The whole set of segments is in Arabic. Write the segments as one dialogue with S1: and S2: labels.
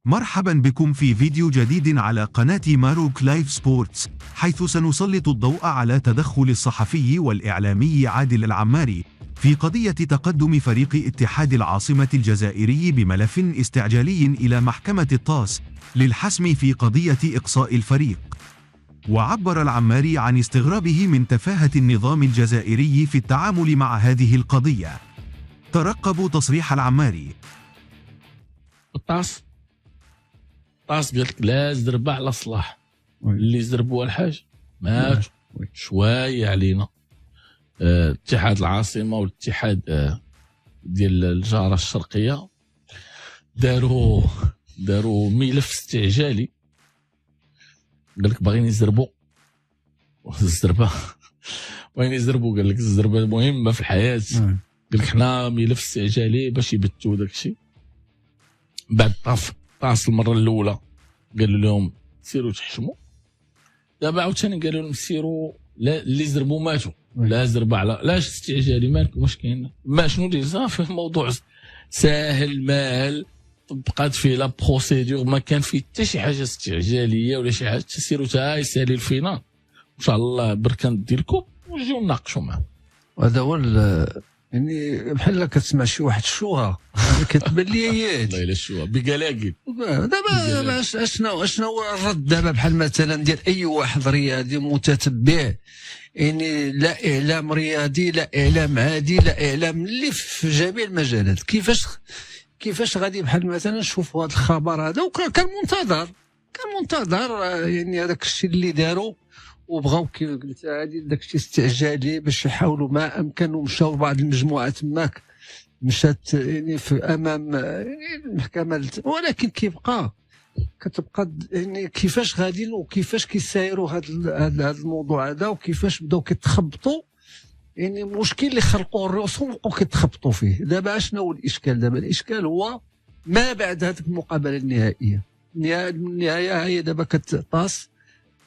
S1: مرحبا بكم في فيديو جديد على قناة ماروك لايف سبورتس، حيث سنسلط الضوء على تدخل الصحفي والإعلامي عادل العماري في قضية تقدم فريق اتحاد العاصمة الجزائري بملف استعجالي إلى محكمة الطاس للحسم في قضية إقصاء الفريق. وعبر العماري عن استغرابه من تفاهة النظام الجزائري في التعامل مع هذه القضية. ترقبوا تصريح العماري.
S2: الطاس قال لك لا زربه على صلاح، اللي زربوها الحاج ماتوا شويه علينا. اتحاد العاصمه والاتحاد ديال الجاره الشرقيه داروا ملف استعجالي. قال لك باغيين يزربوا الزربه باغيين يزربوا، قال لك الزربه مهمه في الحياه. قال لك حنا ملف استعجالي باش يبتوا داك الشيء. بعد طاس المره الاولى قالوا لهم سيروا تحشموا، دابا عاوتاني قالوا لهم سيروا لا اللي زربوا ماتوا، لا زربه على لاش استعجالي مالكم واش كاين ما شنو دير صافي. الموضوع ساهل ماهل، طبقات فيه لا بروسيدور، ما كان فيه حتى شي حاجه استعجاليه ولا شي حاجه. تسيروا تا يسالي الفينال ان شاء الله بركه ندير لكم ونجيو نناقشوا معاه.
S3: هذا هو يعني بحال كتسمع شي واحد الشوهه كتبان لي هي
S2: والله الا الشوهه بقلاقل.
S3: دابا اشنو هو الرد دابا؟ بحال مثلا ديال اي واحد رياضي متتبع، يعني لا اعلام رياضي لا اعلام عادي لا اعلام اللي في جميع المجالات، كيفاش غادي بحال مثلا نشوفوا هذا الخبر هذا. وكان منتظر يعني هذاك الشيء اللي داروا، وبغاو كيف قلت هذه داك الشيء استعجالي باش يحاولوا ما امكن. ومشاو بعض المجموعات تماك مشات يعني في امام يعني المحكمه، ولكن كتبقى يعني كيفاش غاديين وكيفاش كيسايروا هذا الموضوع هذا، وكيفاش بداو كيتخبطوا. يعني المشكل اللي خلقوه راسهم وبقاو كيتخبطوا فيه. دابا شنو هو الاشكال؟ دابا الاشكال هو ما بعد هذيك المقابله النهائيه. النهايه هي دابا كتطاس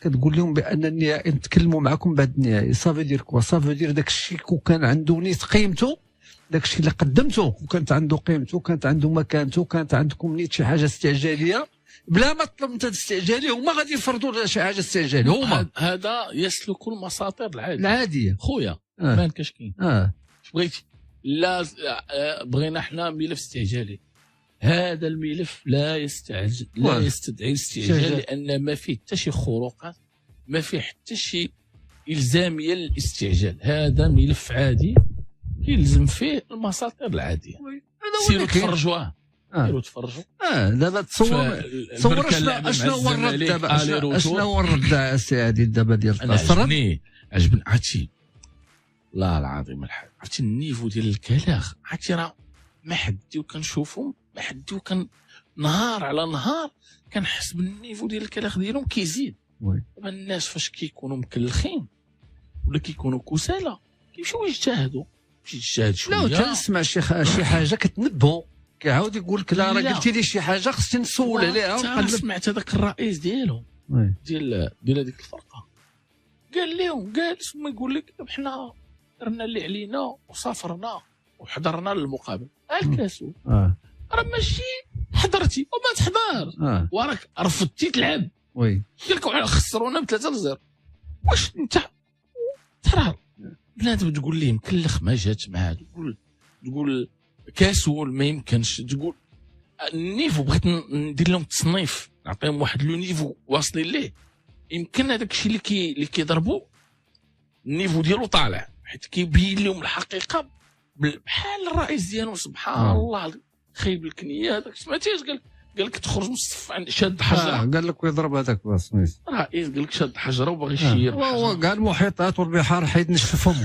S3: كتقول لهم بان النهائي نتكلموا معكم بعد النهائي. صافي دير كوا؟ صافي دير داك الشيء كان عنده نيت قيمته، داك الشيء اللي قدمته وكانت عنده قيمته، كانت عنده مكانته، كانت عندكم نيت شي حاجه استعجاليه بلا ما طلب انت استعجالي، هما غادي يفرضوا شي حاجه استعجاليه. هما
S2: هذا يسلك المساطر
S3: العاديه
S2: خويا. ما كاش كاين اش بغيتي. لا بغينا حنا ملف استعجالي. هذا الملف لا يستدعي الاستعجال، لان ما فيه حتى شي خروقات، ما فيه حتى شي الزاميه للاستعجال. هذا ملف عادي يلزم فيه المساطر العاديه. سيروا تفرجوه. سيروا تفرجوا.
S3: دابا تصور اشنو هو الرد دابا؟ اشنو هو الرد السي دابا ديال
S2: عجبني عرفتي والله العظيم الحاج، عرفتي النيفو ديال الكلاغ. عرفتي راه ما حدي وكنشوفهم، ما حدي وكان نهار على نهار كنحس بالنيفو ديال الكلاغ ديالهم كيزيد. دابا الناس فاش كيكونوا مكلخين ولا كيكونوا كسالى كيمشيو يجتهدوا، يجتهد شويه.
S3: لا تنسمع شي حاجه كتنبهو كيعاود يقول لك لا راه قلتي لي شي حاجه خصني نسول عليها.
S2: سمعت هذاك الرئيس ديالهم ديال هذيك الفرقه قال لهم، ما يقول لك حنا درنا اللي علينا وسافرنا وحضرنا للمقابله. الكاسو راه ماشي حضرتي وما تحضر وراك رفضتي تلعب. قال لك خسرونا ب3-0. واش انت ترى بنادم تقول ليه مكلخ ما جاتش معاه، تقول كاسول ما يمكنش، تقول النيفو بغيت ندير لهم تصنيف، نعطيهم واحد لو نيفو واصلين ليه. يمكن هذاك الشيء اللي كيضربوا النيفو ديالو طالع، حيت كيبين لهم الحقيقه بحال الرئيس ديالهم. سبحان الله خايب الكنيه. هذاك سمعتيش قال لك تخرج من الصف عند شاد حجره.
S3: قال لك ويضرب هذاك الرئيس
S2: قال لك شاد حجره وباغي يشير.
S3: هو كاع المحيطات والبحار حيد نشفهم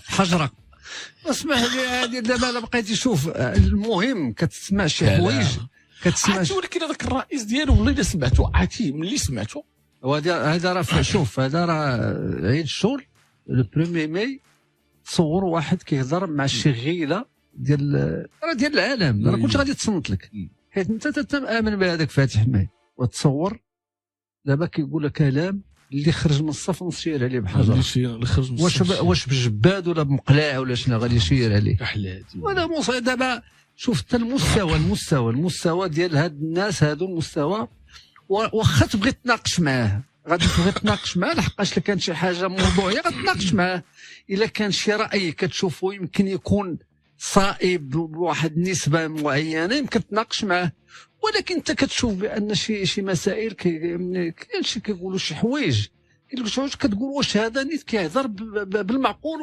S3: حجره. اسمح لي هذه دابا انا بقيت شوف. المهم كتسمع شي حوايج
S2: ولكن هذاك الرئيس ديالو والله الا سمعته عرفتي ملي سمعته.
S3: هذا راه شوف، هذا راه عيد الشغل لو 1 ماي. تصور واحد كيهضر مع شي غيله ديال العالم، راه كلشي غادي تصنت لك حيت انت تتامن بهذاك فاتح ماي. وتصور دابا كيقول لك كلام اللي خرج من الصف نصير عليه بحجر. واش بجباد ولا بمقلاع ولا شنو غادي يشير عليه؟
S2: كحلاتي
S3: ولا دابا شوف حتى المستوى ديال هاد الناس هادو، المستوى واخا تبغي تناقش معاه غادي تبغي تناقش معاه، لحقاش كانت شي حاجه موضوعيه غتناقش معاه. الا كان شي راي كتشوفه يمكن يكون صائب بواحد النسبه معينه يمكن تناقش معاه، ولكن انت كتشوف بان شي مسائل كاين شي كيقولوا شي حوايج كتقول واش هذا نيت كيهضر بالمعقول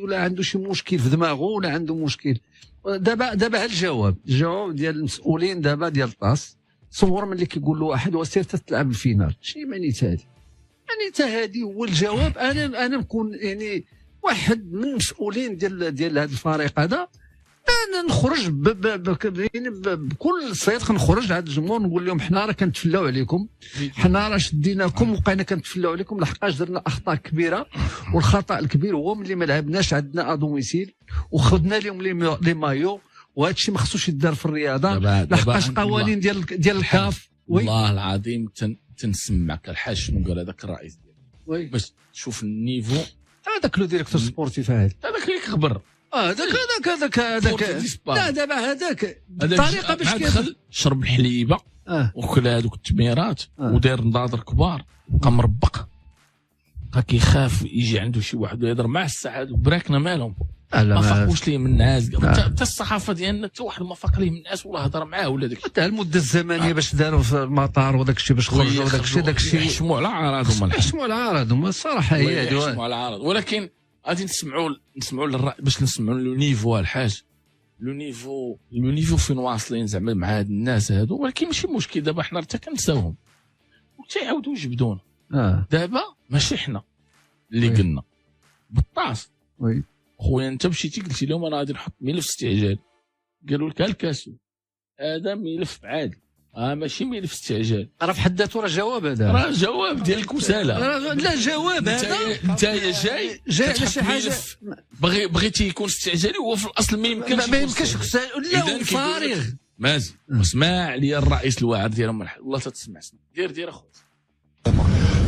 S3: ولا عنده شي مشكل في دماغه ولا عنده مشكل. دابا الجواب ديال المسؤولين دابا ديال الطاس، صور ملي كيقول له واحد وسير تلعب الفينال، شي معنيتها هذه هو الجواب. انا نكون يعني واحد من المسؤولين ديال هذا الفريق هذا، انا نخرج بكل صيد كنخرج عند الجمهور نقول لهم حنا راه كنتفلاو عليكم، حنا راه شديناكم وبقينا كنتفلاو عليكم لحقاش درنا اخطاء كبيره، والخطا الكبير هو ملي ما لعبناش عندنا ادوميسيل وخدنا لهم لي مايو، وهذا الشيء ما خصوش يدار في الرياضه لحقاش قوانين ديال الكاف.
S2: والله العظيم تنسمعك الحاج شنو قال هذاك الرئيس ديالنا باش تشوف النيفو.
S3: هذاك لو ديريكتور سبورتيف هذاك اللي
S2: كيخبر
S3: هذاك لا دابا هذاك الطريقه باش
S2: كيدخل شرب الحليبه وكل هذوك التميرات ودار نضاضر كبار بقى مربق، بقى كيخاف يجي عنده شي واحد ويهضر معاه الساعه هذوك براكنا مالهم ما فاقوش ليه من الناس. حتى الصحافه ديالنا حتى واحد ما فاق ليه من الناس ولا هضر معاه ولا داك
S3: حتى المده الزمنيه باش داروا في المطار وداك الشيء باش خرجوا وداك الشيء
S2: يحشموا على عرضهم
S3: الصراحه هي
S2: يحشموا على عرض. ولكن غادي نسمعوا للرأي باش نسمعوا لو نيفو الحاج، لو نيفو فين واصلين زعما مع هاد الناس هادو. ولكن ماشي مشكل، دابا حنا حتى كنساوهم وتيعاودوا يجبدونا. دابا ماشي حنا اللي قلنا بالطاس. خويا انت مشيتي قلتي لهم انا غادي نحط ملف استعجال، قالوا لك الكاسو هذا ملف عادي ماشي ملف استعجال.
S3: راه في حد ذاته راه جواب، هذا
S2: راه جواب ديالك وساله.
S3: لا جواب هذا
S2: انت جاي
S3: على شي حاجه
S2: بغيتي يكون استعجالي، هو في الاصل ما يمكنش
S3: لا فارغ.
S2: مازال اسمع لي الرئيس الواعر ديالهم والله تتسمع دير اخويا.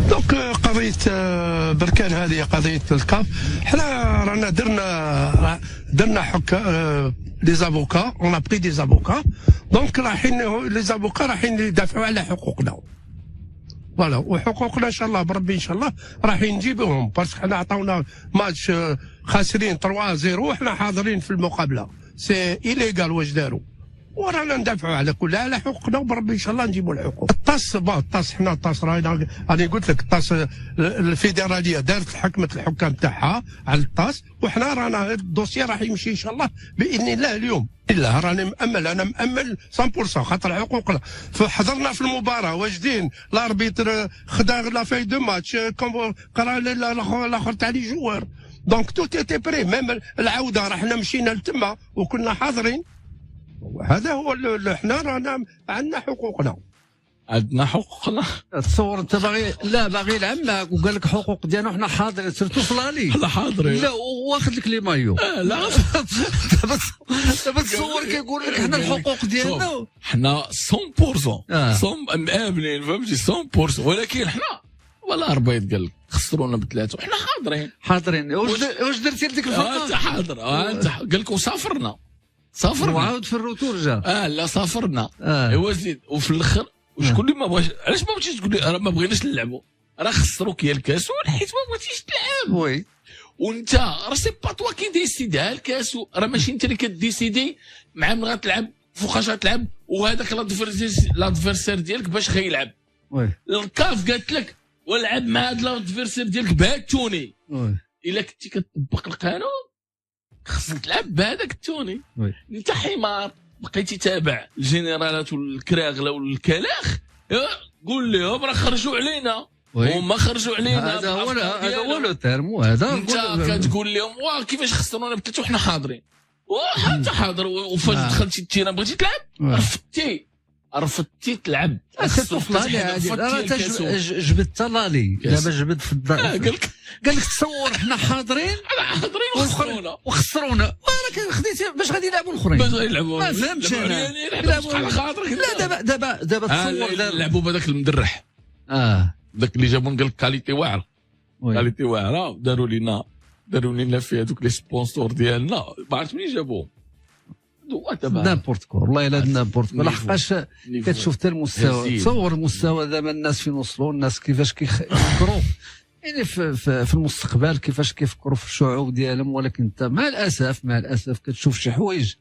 S4: دونك قضيه بركان هذه قضيه الكاف، حنا رانا درنا حكا لي زافوكا، اون بري دي زافوكا، دونك رايحين لي زافوكا رايحين يدافعوا على حقوقنا. فوالا، وحقوقنا ان شاء الله بربي ان شاء الله رايحين نجيبوهم، باسكو حنا عطاونا ماتش خاسرين 3-0 وحنا حاضرين في المقابله، سي إيليغال واش داروا، ورانا ندافعوا على كل على حقوقنا وبربي ان شاء الله نجيبوا الحقوق. الطاس حنا الطاس راني قلت لك الطاس الفيدراليه دارت حكمت الحكام تاعها على الطاس، وحنا رانا الدوسيي راح يمشي ان شاء الله باذن الله اليوم. الا راني انا مامل 100% خاطر حقوقنا. فحضرنا في المباراه واجدين، الاربيتر خدا لا في دو ماتش قرا الاخر تاع لي جوار، دونك تو تي بري، ميم العوده رحنا مشينا لتما وكنا حاضرين. هذا هو حنا رانا عندنا حقوقنا.
S3: تصور انت باغي يلعب معك وقال لك حقوق ديالنا وحنا حاضرين، سيرتو في لالي
S2: حنا حاضرين،
S3: لا واخذ لك لي مايو. لا دابا تصور كيقول لك حنا الحقوق ديالنا
S2: حنا 100% مآمنين، فهمتي 100%، ولكن حنا والله ربيت قال لك خسرونا بثلاثه وحنا حاضرين.
S3: واش درتي لديك الفرقه؟
S2: انت حاضر، انت قال لك وسافرنا
S3: وعاود في الروتور جا
S2: لا سافرنا ايوا زيد. وفي الاخر وشكون اللي ما بغاش؟ علاش ما بغيتيش تقول لي ما بغيناش نلعبوا؟ راه خسروك يا الكاس حيت ما بغيتيش تلعب.
S3: وي
S2: وانت راه سي با توا كي ديسيدي الكاس، راه ماشي انت اللي كديسيدي مع من غتلعب فوقاش غتلعب وهذاك لادفيرسير ديالك باش غيلعب. الكاف قالت لك والعب مع هذا لادفيرسير ديالك بهالتوني. الا كنتي كتطبق القانون خصك تلعب بهذاك التوني. انت حمار بقيتي تابع الجنرالات والكراغله والكلاخ، قول لهم راه خرجوا علينا هما خرجوا علينا.
S3: هذا هو لو تيرم. هذا
S2: انت كتقول لهم كيفاش خسرونا بثلاثه وحنا حاضرين، وانت حاضر. وفاش دخلتي التيران بغيتي تلعب رفضتي تلعب.
S3: جبدت لالي دابا جبد في الدار. قال لك تصور حنا حاضرين وخسرونا ولكن خديتي باش غادي يلعبوا الاخرين ما فهمتش انا. لا دابا تصور
S2: لعبوا بهذاك المدرح داك اللي جابوا قال لك كاليتي واعره داروا لنا في هذوك لي سبونسور ديالنا، ما عرفت منين جابوهم.
S3: نابورت كو والله الا نابورت كو لحقاش كتشوف حتى المستوى. تصور المستوى دابا الناس فين وصلوا، الناس كيفاش كيفكروا يعني في المستقبل، كيفاش كيفكروا في الشعوب ديالهم. ولكن انت مع الاسف كتشوف شي حوايج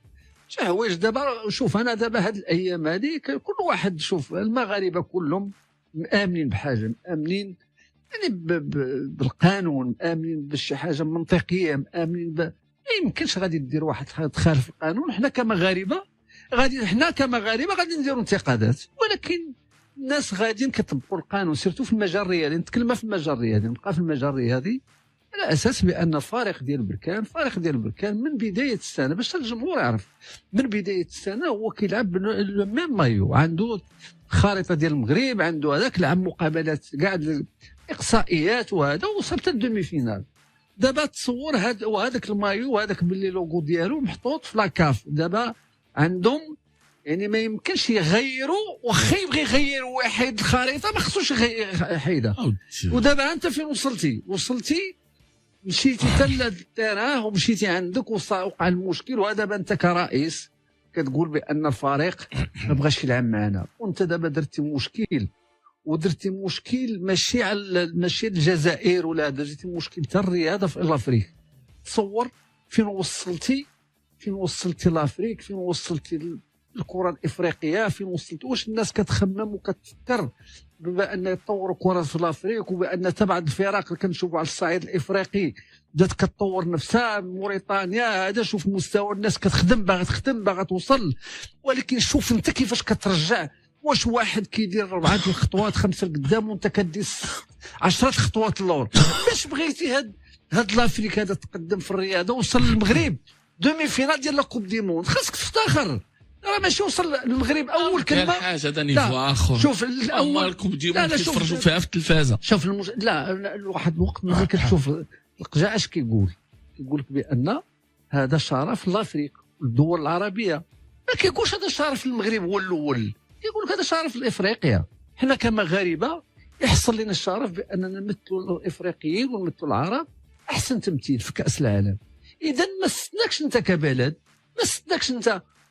S3: دابا. شوف انا دابا هاد الايام هذه كل واحد، شوف المغاربه كلهم مآمنين بحاجه، مآمنين يعني بالقانون، مآمنين بشي حاجه منطقيه، مآمنين ما يمكنش غادي دير واحد تخالف القانون. حنا كمغاربه غادي نديروا انتقادات، ولكن الناس غاديين كيطبقوا القانون سيرتو في المجال الرياضي. نتكلم في المجال الرياضي، نبقى في المجال الرياضي على اساس بان الفريق ديال بركان من بدايه السنه، باش الجمهور يعرف، من بدايه السنه هو كيلعب لو ميم مايو، عنده خارطه ديال المغرب، عنده هذاك لعب مقابلات كاع الاقصائيات وهذا، وصل حتى الدومي فينال. دابا تصور هذاك المايو وهذاك باللي لوغو ديالو محطوط في لاكاف. دابا عندهم يعني ما يمكنش يغيروا، واخا يبغي يغير واحد الخريطه ما خصوش يحيدها. ودابا انت فين وصلتي مشيتي حتى للتيران ومشيتي عندك وقع المشكل. ودابا انت كرئيس كتقول بان الفريق ما بغاش يلعب معنا، وانت دابا درتي مشكل ماشي الجزائر ولا درتي مشكل حتى الرياضه في الافريق. تصور فين وصلتي لافريك، فين وصلتي الكره الافريقيه، فين وصلت. واش الناس كتخمم وكتفكر بان يطوروا كره في الافريق، وبان تبع الفرق اللي كنشوفوا على الصعيد الافريقي بدات كتطور نفسها. موريتانيا هذا شوف مستوى الناس كتخدم، باغا توصل. ولكن شوف انت كيفاش كترجع. واش واحد كيدير 4 الخطوات 5 لقدام وانت كدير 10 خطوات للور؟ باش بغيتي هاد لافريك هذا تقدم في الرياضه، وصل للمغرب دومي فينال ديال لا كوب دي موند، خاصك تفتخر. راه ماشي وصل المغرب اول كلمه
S2: حاجه هذا نيفو اخر.
S3: شوف الاول
S2: الكوب دي موند كيتفرجوا فيها في التلفازه.
S3: شوف لا واحد الوقت ملي كتشوف القجع اش كيقول لك بان هذا شرف لافريك والدول العربيه. ما كيقولش هذا شرف المغرب هو الاول، كيقول لك هذا شرف لافريقيا. حنا كمغاربه يحصل لنا الشرف باننا نمثلوا الافريقيين ونمثلوا العرب احسن تمثيل في كاس العالم. اذا ما استناكش انت كبلد،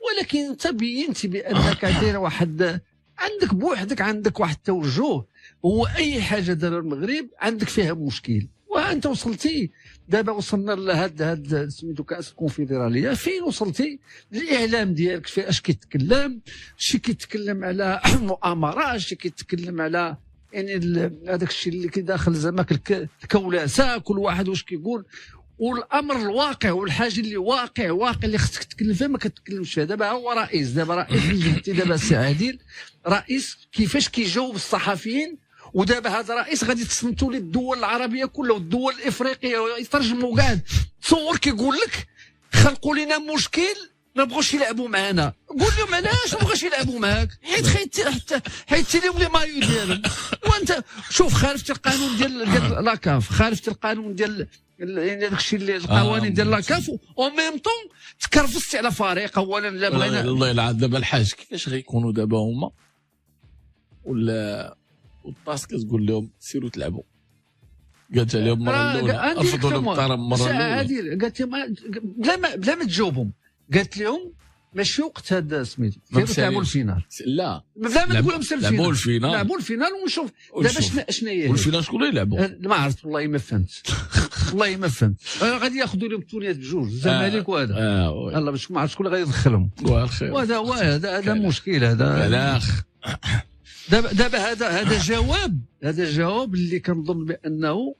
S3: ولكن انت بينتي بانك داير واحد عندك بوحدك، عندك واحد التوجه. هو اي حاجه دار المغرب عندك فيها مشكل، وانت وصلتي. دابا وصلنا لهاد سميتو كاس الكونفدراليه. فين وصلتي؟ الاعلام ديالك في اش كيتكلم؟ شي كيتكلم على مؤامرات، شي كيتكلم على يعني هذاك الشيء اللي كيداخل زعما الكولاسه، كل واحد واش كيقول. والامر الواقع والحاجه اللي واقع اللي خصك تتكلم فيه ما كتكلمش فيه. دابا هو رئيس اللي جبتي دابا السي عادل، رئيس كيفاش كيجاوب الصحفيين. ودابا هذا رئيس غادي تصنتوا للدول العربيه كلها والدول الافريقيه يترجموا قاعد. تصور كيقول لك خلقوا لنا مشكل ما بغوش يلعبوا معنا. قول لهم علاش ما بغاش يلعبوا معاك؟ حيت حيدتي لهم لي مايو ديالهم. وانت شوف خالفتي القانون ديال لاكاف، خالفتي القانون ديال يعني داك الشيء اللي القوانين ديال لاكاف، و ميم طون تكرفستي على فريق. اولا لا بغينا
S2: الله يلعن. دابا الحاج كيفاش غيكونوا دابا هما ولا والطاس كتقول لهم سيروا تلعبوا؟ قالت عليهم المره الاولى افضل المقارنه المره الاولى.
S3: قالت بلا ما تجاوبهم، قالت لهم ماشي وقت هذا سميتو سيروا تلعبوا الفينال.
S2: لا
S3: بلا ما تقول لهم سيروا
S2: لعبوا الفينال
S3: ونشوف دابا شنو هي.
S2: والفينال شكون اللي يلعبوا؟
S3: ما عرفت والله ما فهمت. غادي ياخذوا لهم التونيات بجوج، الزمالك وهذا. يلاه باش ما عرفت شكون اللي غادي يدخلهم. وهذا هو هذا مشكل هذا. دابا هذا جواب اللي كنظن بانه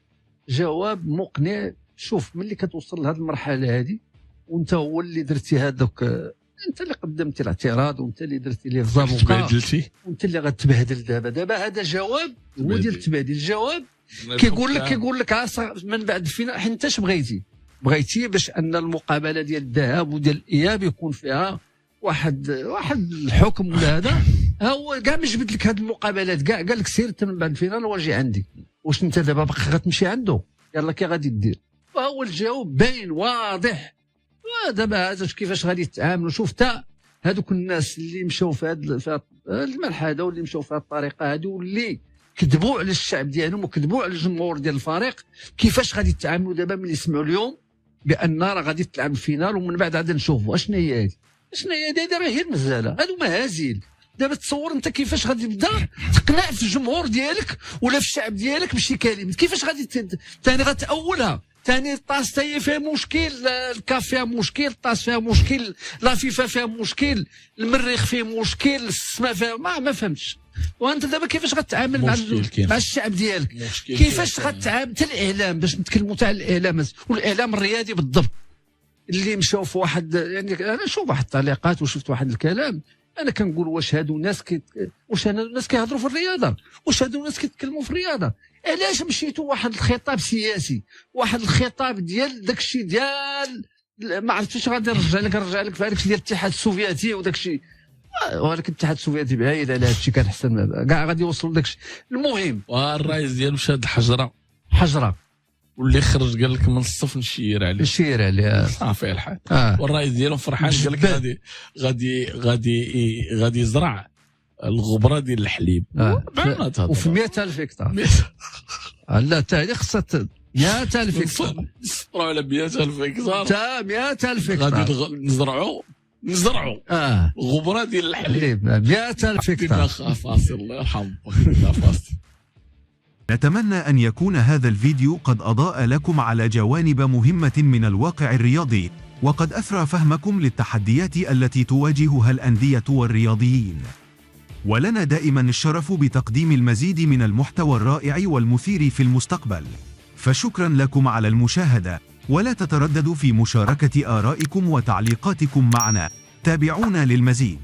S3: جواب مقنع. شوف ملي كتوصل لهذه المرحله هذه وانت هو اللي درتي هذوك، انت اللي قدمتي الاعتراض وانت اللي درتي ليه الزابوكا وانت اللي غتبهدل. دابا هذا جواب هو ديال التبادل. الجواب كيقول لك من بعد الفينال حيت اش بغيتي باش ان المقابله ديال الذهاب وديال الاياب يكون فيها واحد الحكم ولا هذا. هو كاع ما جبد لك هذه المقابلات كاع، قال لك سير انت من بعد الفينال واجي عندي. واش انت دابا باقي غتمشي عنده؟ يلا كي غادي دير. فهو الجواب باين واضح. ودابا هذا كيفاش غادي يتعاملوا. شوف تا هذوك الناس اللي مشاو في هذا الملحده واللي مشاو في هذه الطريقه هذه واللي كذبوا على الشعب ديالهم وكذبوا على الجمهور ديال الفريق، كيفاش غادي يتعاملوا دابا ملي يسمعوا اليوم بان راه غادي تلعب الفينال ومن بعد غادي نشوفوا اشنا هي هذه. شنو هي دايره؟ راه هي المزاله، هادو مهازل. دابا تصور انت كيفاش غادي تبدا تقنع في الجمهور ديالك ولا في الشعب ديالك بشي كلمه، كيفاش غادي ثاني غتاولها؟ ثاني الطاس هي فيها مشكل، الكاف فيها مشكل، الطاس فيها مشكل، لا فيفا فيها مشكل، المريخ فيه مشكل، السماء فيها ما فهمتش. وانت دابا كيفاش غتعامل مع الشعب ديالك؟ كيفاش غتعامل حتى الاعلام، باش نتكلموا تاع الاعلام والاعلام الرياضي بالضبط، اللي مشاو في واحد، يعني انا شوف واحد التعليقات وشفت واحد الكلام، انا كنقول واش هادو الناس واش هادو الناس كيهضروا في الرياضه؟ واش هادو الناس كيتكلموا في الرياضه؟ علاش مشيتوا واحد الخطاب سياسي، واحد الخطاب ديال داكشي ديال ما عرفتش غادي نرجع لك في هذاك ديال الاتحاد السوفيتي وداكشي، ولكن الاتحاد السوفيتي بعيد على هادشي، كان حسن كاع غادي يوصلوا لداكشي. المهم
S2: والرئيس ديالو مشى هاد الحجره واللي خرج قال لك من الصف نشير عليه صافي الحال. والرئيس ديالهم فرحان قال لك غادي يزرع الغبره ديال الحليب
S3: وفي 100,000 هكتار. لا حتى هذه خصها 100,000 هكتار،
S2: نصبروا على 100,000 هكتار
S3: حتى 100,000 هكتار
S2: غادي نزرعوا الغبره ديال الحليب
S3: 100,000 هكتار.
S2: فاصل الله يرحم فاصل.
S1: نتمنى أن يكون هذا الفيديو قد أضاء لكم على جوانب مهمة من الواقع الرياضي، وقد أثرى فهمكم للتحديات التي تواجهها الأندية والرياضيين. ولنا دائما الشرف بتقديم المزيد من المحتوى الرائع والمثير في المستقبل، فشكرا لكم على المشاهدة، ولا تترددوا في مشاركة آرائكم وتعليقاتكم معنا. تابعونا للمزيد.